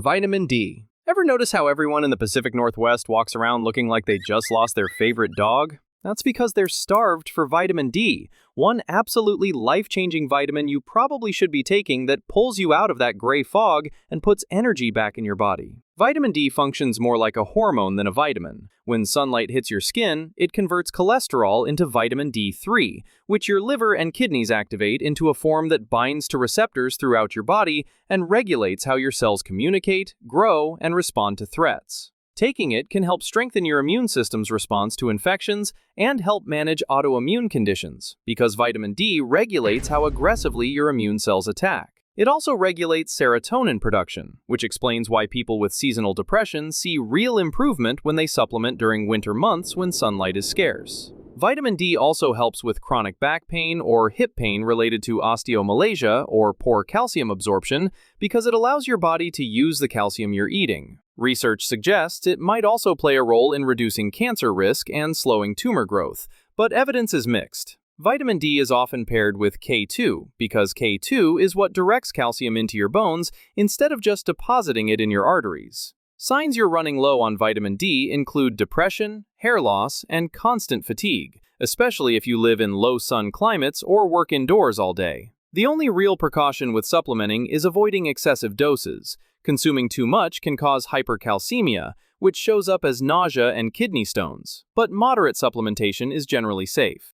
Vitamin D. Ever notice how everyone in the Pacific Northwest walks around looking like they just lost their favorite dog? That's because they're starved for vitamin D, one absolutely life-changing vitamin you probably should be taking that pulls you out of that gray fog and puts energy back in your body. Vitamin D functions more like a hormone than a vitamin. When sunlight hits your skin, it converts cholesterol into vitamin D3, which your liver and kidneys activate into a form that binds to receptors throughout your body and regulates how your cells communicate, grow, and respond to threats. Taking it can help strengthen your immune system's response to infections and help manage autoimmune conditions, because vitamin D regulates how aggressively your immune cells attack. It also regulates serotonin production, which explains why people with seasonal depression see real improvement when they supplement during winter months when sunlight is scarce. Vitamin D also helps with chronic back pain or hip pain related to osteomalacia or poor calcium absorption because it allows your body to use the calcium you're eating. Research suggests it might also play a role in reducing cancer risk and slowing tumor growth, but evidence is mixed. Vitamin D is often paired with K2 because K2 is what directs calcium into your bones instead of just depositing it in your arteries. Signs you're running low on vitamin D include depression, hair loss, and constant fatigue, especially if you live in low-sun climates or work indoors all day. The only real precaution with supplementing is avoiding excessive doses. Consuming too much can cause hypercalcemia, which shows up as nausea and kidney stones, but moderate supplementation is generally safe.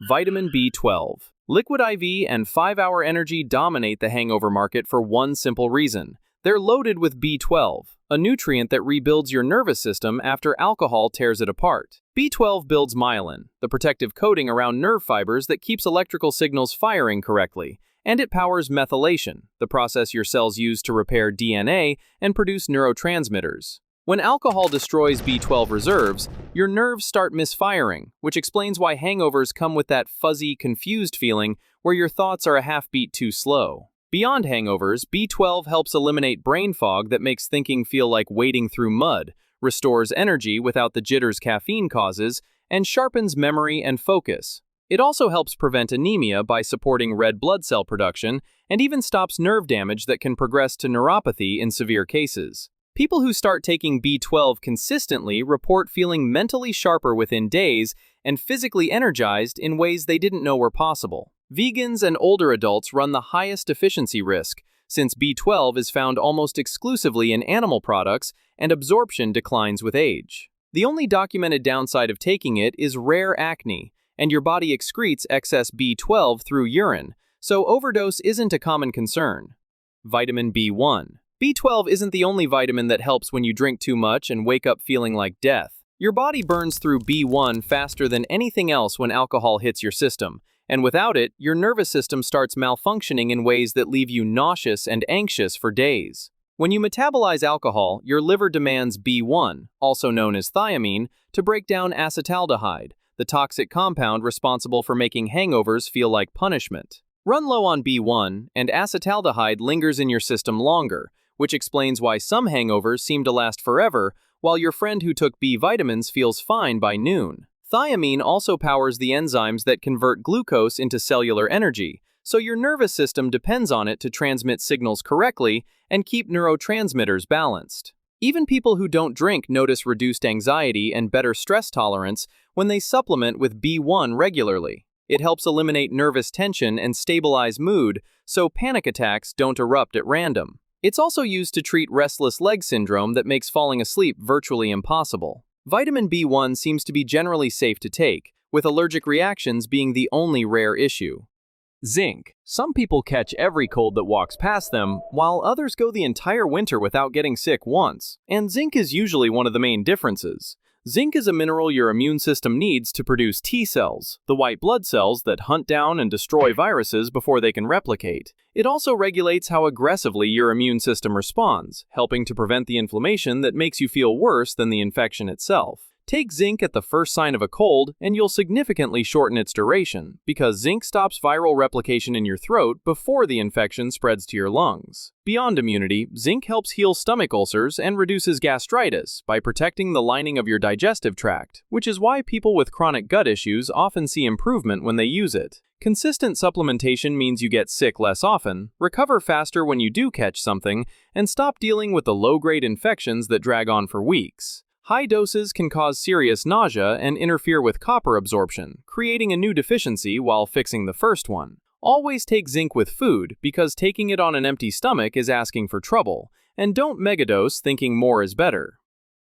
Vitamin B12. Liquid IV and 5-Hour Energy dominate the hangover market for one simple reason. They're loaded with B12, a nutrient that rebuilds your nervous system after alcohol tears it apart. B12 builds myelin, the protective coating around nerve fibers that keeps electrical signals firing correctly, and it powers methylation, the process your cells use to repair DNA and produce neurotransmitters. When alcohol destroys B12 reserves, your nerves start misfiring, which explains why hangovers come with that fuzzy, confused feeling where your thoughts are a half beat too slow. Beyond hangovers, B12 helps eliminate brain fog that makes thinking feel like wading through mud, restores energy without the jitters caffeine causes, and sharpens memory and focus. It also helps prevent anemia by supporting red blood cell production and even stops nerve damage that can progress to neuropathy in severe cases. People who start taking B12 consistently report feeling mentally sharper within days and physically energized in ways they didn't know were possible. Vegans and older adults run the highest deficiency risk, since B12 is found almost exclusively in animal products and absorption declines with age. The only documented downside of taking it is rare acne, and your body excretes excess B12 through urine, so overdose isn't a common concern. Vitamin B1. B12 isn't the only vitamin that helps when you drink too much and wake up feeling like death. Your body burns through B1 faster than anything else when alcohol hits your system, and without it, your nervous system starts malfunctioning in ways that leave you nauseous and anxious for days. When you metabolize alcohol, your liver demands B1, also known as thiamine, to break down acetaldehyde, the toxic compound responsible for making hangovers feel like punishment. Run low on B1, and acetaldehyde lingers in your system longer, which explains why some hangovers seem to last forever, while your friend who took B vitamins feels fine by noon. Thiamine also powers the enzymes that convert glucose into cellular energy, so your nervous system depends on it to transmit signals correctly and keep neurotransmitters balanced. Even people who don't drink notice reduced anxiety and better stress tolerance when they supplement with B1 regularly. It helps eliminate nervous tension and stabilize mood, so panic attacks don't erupt at random. It's also used to treat restless leg syndrome that makes falling asleep virtually impossible. Vitamin B1 seems to be generally safe to take, with allergic reactions being the only rare issue. Zinc. Some people catch every cold that walks past them, while others go the entire winter without getting sick once. And zinc is usually one of the main differences. Zinc is a mineral your immune system needs to produce T cells, the white blood cells that hunt down and destroy viruses before they can replicate. It also regulates how aggressively your immune system responds, helping to prevent the inflammation that makes you feel worse than the infection itself. Take zinc at the first sign of a cold, and you'll significantly shorten its duration, because zinc stops viral replication in your throat before the infection spreads to your lungs. Beyond immunity, zinc helps heal stomach ulcers and reduces gastritis by protecting the lining of your digestive tract, which is why people with chronic gut issues often see improvement when they use it. Consistent supplementation means you get sick less often, recover faster when you do catch something, and stop dealing with the low-grade infections that drag on for weeks. High doses can cause serious nausea and interfere with copper absorption, creating a new deficiency while fixing the first one. Always take zinc with food, because taking it on an empty stomach is asking for trouble, and don't megadose thinking more is better.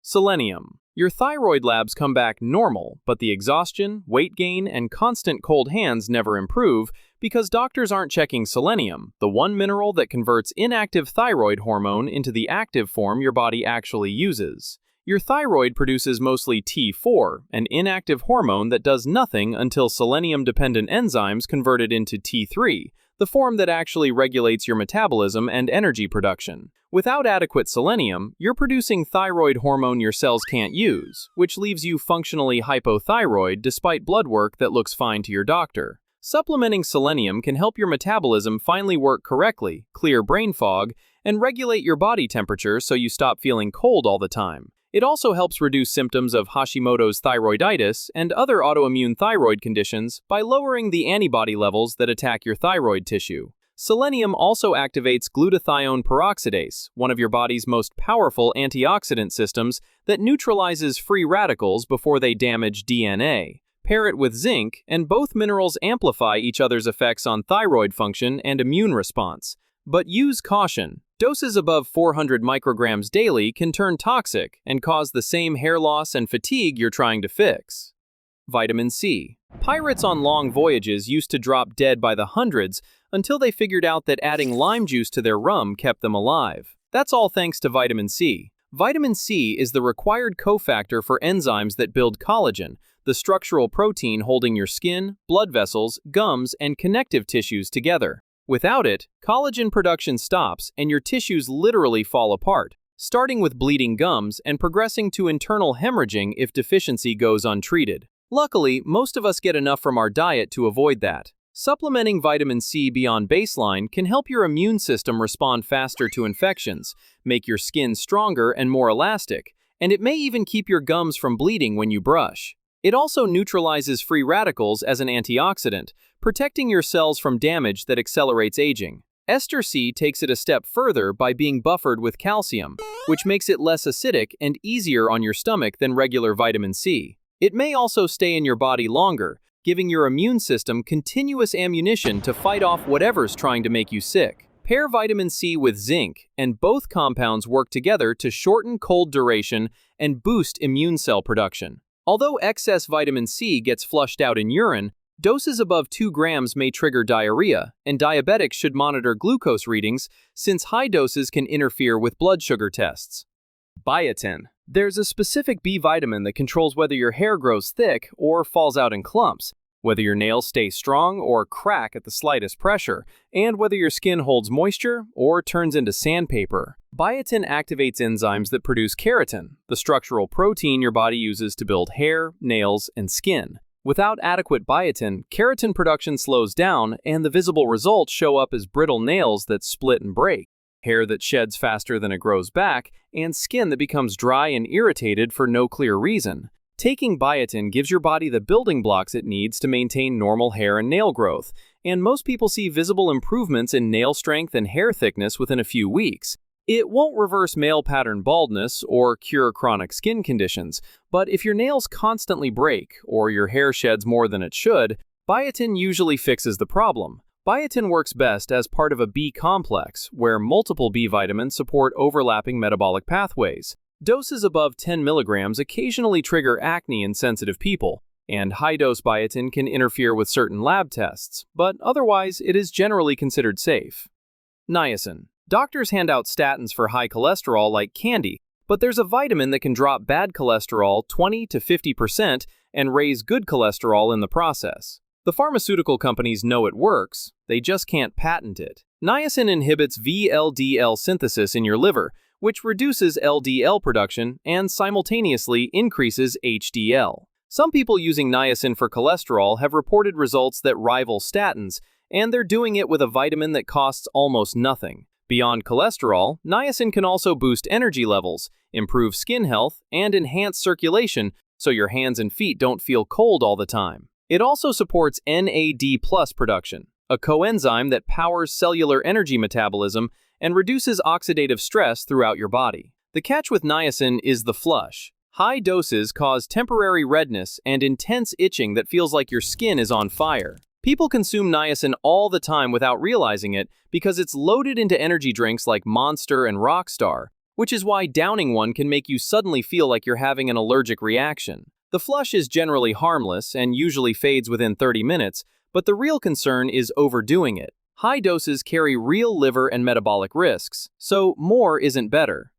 Selenium. Your thyroid labs come back normal, but the exhaustion, weight gain, and constant cold hands never improve because doctors aren't checking selenium, the one mineral that converts inactive thyroid hormone into the active form your body actually uses. Your thyroid produces mostly T4, an inactive hormone that does nothing until selenium-dependent enzymes convert it into T3, the form that actually regulates your metabolism and energy production. Without adequate selenium, you're producing thyroid hormone your cells can't use, which leaves you functionally hypothyroid despite blood work that looks fine to your doctor. Supplementing selenium can help your metabolism finally work correctly, clear brain fog, and regulate your body temperature so you stop feeling cold all the time. It also helps reduce symptoms of Hashimoto's thyroiditis and other autoimmune thyroid conditions by lowering the antibody levels that attack your thyroid tissue. Selenium also activates glutathione peroxidase, one of your body's most powerful antioxidant systems that neutralizes free radicals before they damage DNA. Pair it with zinc, and both minerals amplify each other's effects on thyroid function and immune response. But use caution. Doses above 400 micrograms daily can turn toxic and cause the same hair loss and fatigue you're trying to fix. Vitamin C. Pirates on long voyages used to drop dead by the hundreds until they figured out that adding lime juice to their rum kept them alive. That's all thanks to vitamin C. Vitamin C is the required cofactor for enzymes that build collagen, the structural protein holding your skin, blood vessels, gums, and connective tissues together. Without it, collagen production stops and your tissues literally fall apart, starting with bleeding gums and progressing to internal hemorrhaging if deficiency goes untreated. Luckily, most of us get enough from our diet to avoid that. Supplementing vitamin C beyond baseline can help your immune system respond faster to infections, make your skin stronger and more elastic, and it may even keep your gums from bleeding when you brush. It also neutralizes free radicals as an antioxidant, protecting your cells from damage that accelerates aging. Ester C takes it a step further by being buffered with calcium, which makes it less acidic and easier on your stomach than regular vitamin C. It may also stay in your body longer, giving your immune system continuous ammunition to fight off whatever's trying to make you sick. Pair vitamin C with zinc, and both compounds work together to shorten cold duration and boost immune cell production. Although excess vitamin C gets flushed out in urine, doses above 2 grams may trigger diarrhea, and diabetics should monitor glucose readings since high doses can interfere with blood sugar tests. Biotin. There's a specific B vitamin that controls whether your hair grows thick or falls out in clumps, whether your nails stay strong or crack at the slightest pressure, and whether your skin holds moisture or turns into sandpaper. Biotin activates enzymes that produce keratin, the structural protein your body uses to build hair, nails, and skin. Without adequate biotin, keratin production slows down, and the visible results show up as brittle nails that split and break, hair that sheds faster than it grows back, and skin that becomes dry and irritated for no clear reason. Taking biotin gives your body the building blocks it needs to maintain normal hair and nail growth, and most people see visible improvements in nail strength and hair thickness within a few weeks. It won't reverse male pattern baldness or cure chronic skin conditions, but if your nails constantly break or your hair sheds more than it should, biotin usually fixes the problem. Biotin works best as part of a B complex, where multiple B vitamins support overlapping metabolic pathways. Doses above 10 milligrams occasionally trigger acne in sensitive people, and high-dose biotin can interfere with certain lab tests, but otherwise it is generally considered safe. Niacin. Doctors hand out statins for high cholesterol like candy, but there's a vitamin that can drop bad cholesterol 20 to 50% and raise good cholesterol in the process. The pharmaceutical companies know it works, they just can't patent it. Niacin inhibits VLDL synthesis in your liver, which reduces LDL production and simultaneously increases HDL. Some people using niacin for cholesterol have reported results that rival statins, and they're doing it with a vitamin that costs almost nothing. Beyond cholesterol, niacin can also boost energy levels, improve skin health, and enhance circulation so your hands and feet don't feel cold all the time. It also supports NAD+ production, a coenzyme that powers cellular energy metabolism and reduces oxidative stress throughout your body. The catch with niacin is the flush. High doses cause temporary redness and intense itching that feels like your skin is on fire. People consume niacin all the time without realizing it because it's loaded into energy drinks like Monster and Rockstar, which is why downing one can make you suddenly feel like you're having an allergic reaction. The flush is generally harmless and usually fades within 30 minutes, but the real concern is overdoing it. High doses carry real liver and metabolic risks, so more isn't better.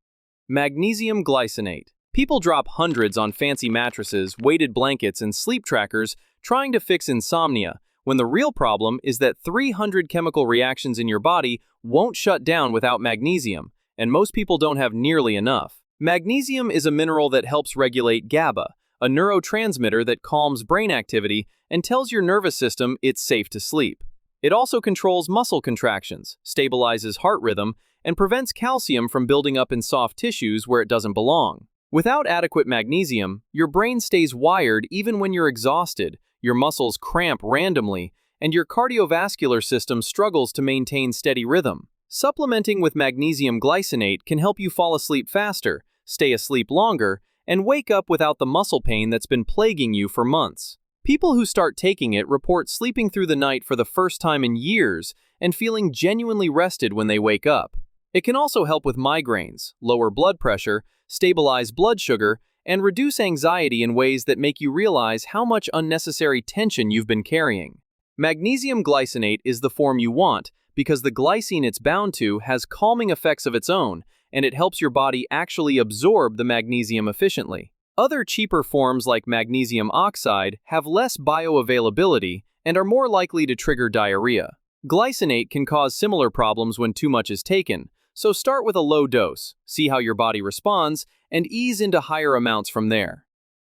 Magnesium glycinate. People drop hundreds on fancy mattresses, weighted blankets, and sleep trackers trying to fix insomnia, when the real problem is that 300 chemical reactions in your body won't shut down without magnesium, and most people don't have nearly enough. Magnesium is a mineral that helps regulate GABA, a neurotransmitter that calms brain activity and tells your nervous system it's safe to sleep. It also controls muscle contractions, stabilizes heart rhythm, and prevents calcium from building up in soft tissues where it doesn't belong. Without adequate magnesium, your brain stays wired even when you're exhausted, your muscles cramp randomly, and your cardiovascular system struggles to maintain steady rhythm. Supplementing with magnesium glycinate can help you fall asleep faster, stay asleep longer, and wake up without the muscle pain that's been plaguing you for months. People who start taking it report sleeping through the night for the first time in years and feeling genuinely rested when they wake up. It can also help with migraines, lower blood pressure, stabilize blood sugar, and reduce anxiety in ways that make you realize how much unnecessary tension you've been carrying. Magnesium glycinate is the form you want because the glycine it's bound to has calming effects of its own, and it helps your body actually absorb the magnesium efficiently. Other cheaper forms like magnesium oxide have less bioavailability and are more likely to trigger diarrhea. Glycinate can cause similar problems when too much is taken, so start with a low dose, see how your body responds, and ease into higher amounts from there.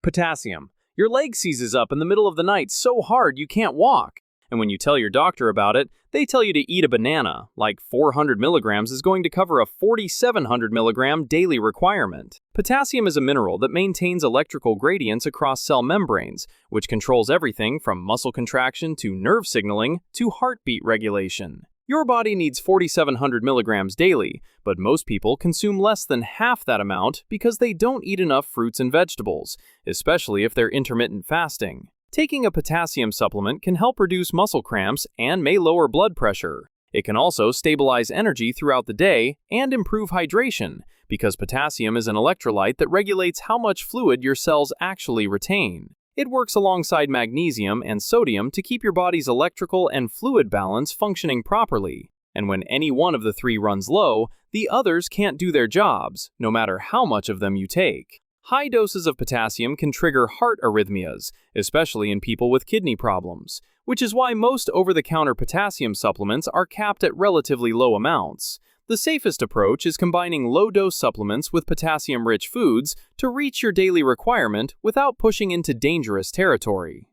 Potassium. Your leg seizes up in the middle of the night so hard you can't walk. And when you tell your doctor about it, they tell you to eat a banana, like 400 milligrams is going to cover a 4,700 milligram daily requirement. Potassium is a mineral that maintains electrical gradients across cell membranes, which controls everything from muscle contraction to nerve signaling to heartbeat regulation. Your body needs 4,700 milligrams daily, but most people consume less than half that amount because they don't eat enough fruits and vegetables, especially if they're intermittent fasting. Taking a potassium supplement can help reduce muscle cramps and may lower blood pressure. It can also stabilize energy throughout the day and improve hydration, because potassium is an electrolyte that regulates how much fluid your cells actually retain. It works alongside magnesium and sodium to keep your body's electrical and fluid balance functioning properly. And when any one of the three runs low, the others can't do their jobs, no matter how much of them you take. High doses of potassium can trigger heart arrhythmias, especially in people with kidney problems, which is why most over-the-counter potassium supplements are capped at relatively low amounts. The safest approach is combining low-dose supplements with potassium-rich foods to reach your daily requirement without pushing into dangerous territory.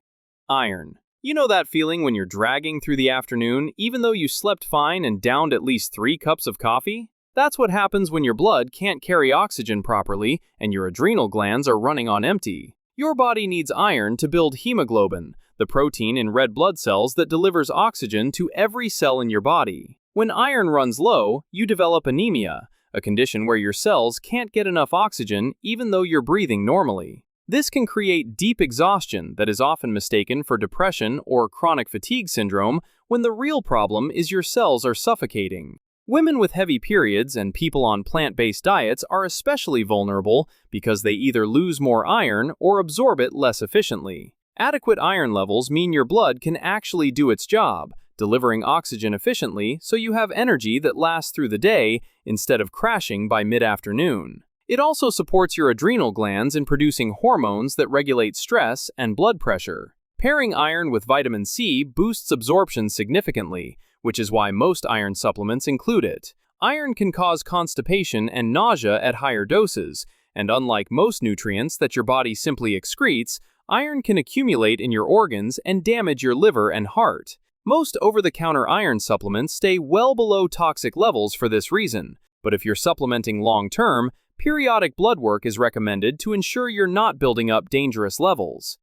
Iron. You know that feeling when you're dragging through the afternoon even though you slept fine and downed at least 3 cups of coffee? That's what happens when your blood can't carry oxygen properly and your adrenal glands are running on empty. Your body needs iron to build hemoglobin, the protein in red blood cells that delivers oxygen to every cell in your body. When iron runs low, you develop anemia, a condition where your cells can't get enough oxygen even though you're breathing normally. This can create deep exhaustion that is often mistaken for depression or chronic fatigue syndrome when the real problem is your cells are suffocating. Women with heavy periods and people on plant-based diets are especially vulnerable because they either lose more iron or absorb it less efficiently. Adequate iron levels mean your blood can actually do its job, delivering oxygen efficiently so you have energy that lasts through the day instead of crashing by mid-afternoon. It also supports your adrenal glands in producing hormones that regulate stress and blood pressure. Pairing iron with vitamin C boosts absorption significantly, which is why most iron supplements include it. Iron can cause constipation and nausea at higher doses, and unlike most nutrients that your body simply excretes, iron can accumulate in your organs and damage your liver and heart. Most over-the-counter iron supplements stay well below toxic levels for this reason, but if you're supplementing long-term, periodic blood work is recommended to ensure you're not building up dangerous levels.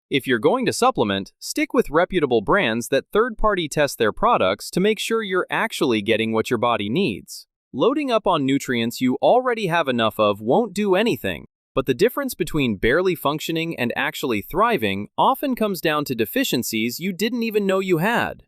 If you're going to supplement, stick with reputable brands that third-party test their products to make sure you're actually getting what your body needs. Loading up on nutrients you already have enough of won't do anything, but the difference between barely functioning and actually thriving often comes down to deficiencies you didn't even know you had.